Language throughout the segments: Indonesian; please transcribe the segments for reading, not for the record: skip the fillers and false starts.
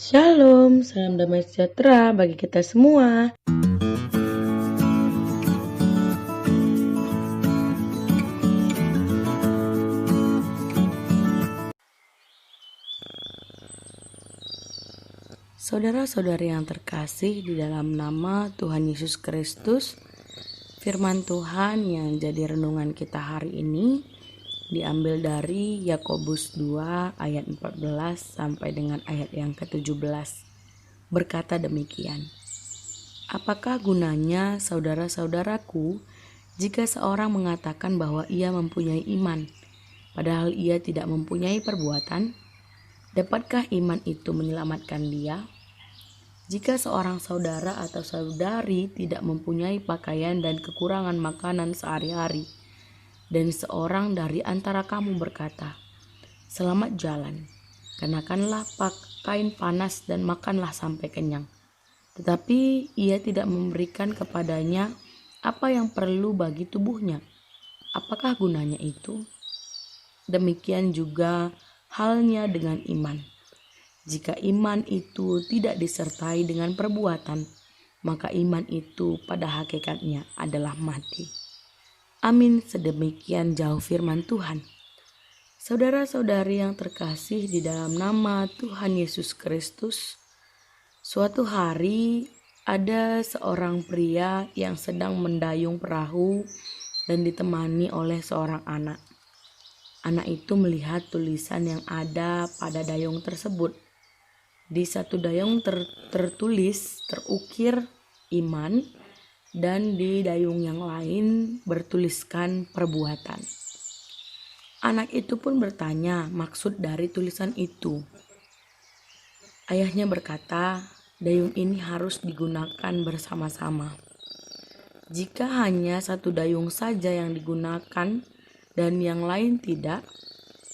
Shalom, salam damai sejahtera bagi kita semua. Saudara-saudari yang terkasih di dalam nama Tuhan Yesus Kristus, firman Tuhan yang jadi renungan kita hari ini diambil dari Yakobus 2 ayat 14 sampai dengan ayat yang ke-17. Berkata demikian, apakah gunanya saudara-saudaraku jika seorang mengatakan bahwa ia mempunyai iman, padahal ia tidak mempunyai perbuatan? Dapatkah iman itu menyelamatkan dia? Jika seorang saudara atau saudari tidak mempunyai pakaian dan kekurangan makanan sehari-hari, dan seorang dari antara kamu berkata, "Selamat jalan, kenakanlah kain panas dan makanlah sampai kenyang," tetapi ia tidak memberikan kepadanya apa yang perlu bagi tubuhnya, apakah gunanya itu? Demikian juga halnya dengan iman. Jika iman itu tidak disertai dengan perbuatan, maka iman itu pada hakikatnya adalah mati. Amin, sedemikian jauh firman Tuhan. Saudara-saudari yang terkasih di dalam nama Tuhan Yesus Kristus, suatu hari ada seorang pria yang sedang mendayung perahu dan ditemani oleh seorang anak. Anak itu melihat tulisan yang ada pada dayung tersebut. Di satu dayung terukir iman, dan di dayung yang lain bertuliskan perbuatan. Anak itu pun bertanya maksud dari tulisan itu. Ayahnya berkata, dayung ini harus digunakan bersama-sama. Jika hanya satu dayung saja yang digunakan dan yang lain tidak,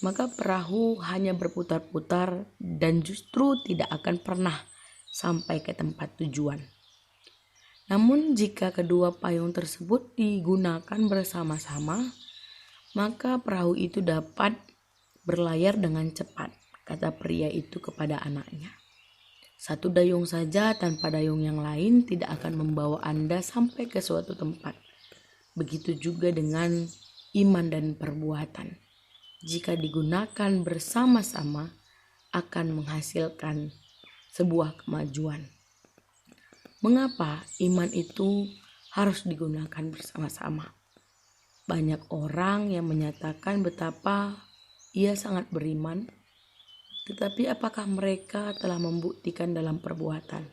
maka perahu hanya berputar-putar dan justru tidak akan pernah sampai ke tempat tujuan. Namun jika kedua payung tersebut digunakan bersama-sama, maka perahu itu dapat berlayar dengan cepat, kata pria itu kepada anaknya. Satu dayung saja tanpa dayung yang lain tidak akan membawa Anda sampai ke suatu tempat. Begitu juga dengan iman dan perbuatan. Jika digunakan bersama-sama akan menghasilkan sebuah kemajuan. Mengapa iman itu harus digunakan bersama-sama? Banyak orang yang menyatakan betapa ia sangat beriman, tetapi apakah mereka telah membuktikan dalam perbuatan?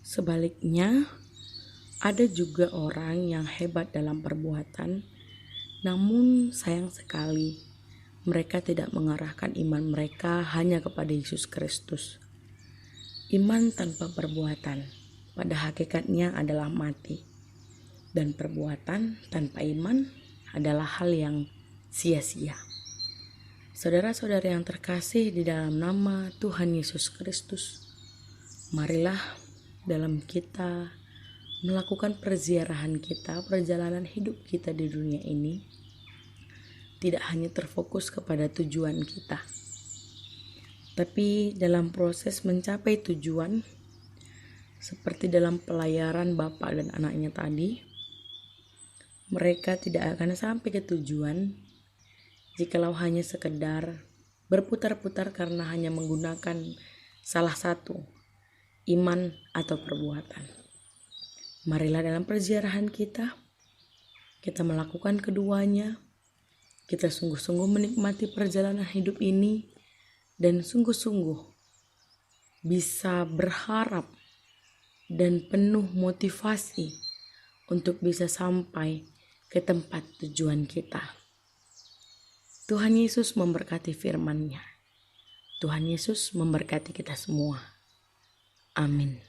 Sebaliknya, ada juga orang yang hebat dalam perbuatan, namun sayang sekali mereka tidak mengarahkan iman mereka hanya kepada Yesus Kristus. Iman tanpa perbuatan pada hakikatnya adalah mati, dan perbuatan tanpa iman adalah hal yang sia-sia. Saudara-saudara yang terkasih di dalam nama Tuhan Yesus Kristus, marilah dalam kita melakukan perziarahan kita, perjalanan hidup kita di dunia ini, tidak hanya terfokus kepada tujuan kita, tapi dalam proses mencapai tujuan, seperti dalam pelayaran bapak dan anaknya tadi, mereka tidak akan sampai ke tujuan jikalau hanya sekedar berputar-putar karena hanya menggunakan salah satu, iman atau perbuatan. Marilah dalam perziarahan kita melakukan keduanya, kita sungguh-sungguh menikmati perjalanan hidup ini, dan sungguh-sungguh bisa berharap dan penuh motivasi untuk bisa sampai ke tempat tujuan kita. Tuhan Yesus memberkati firman-Nya. Tuhan Yesus memberkati kita semua. Amin.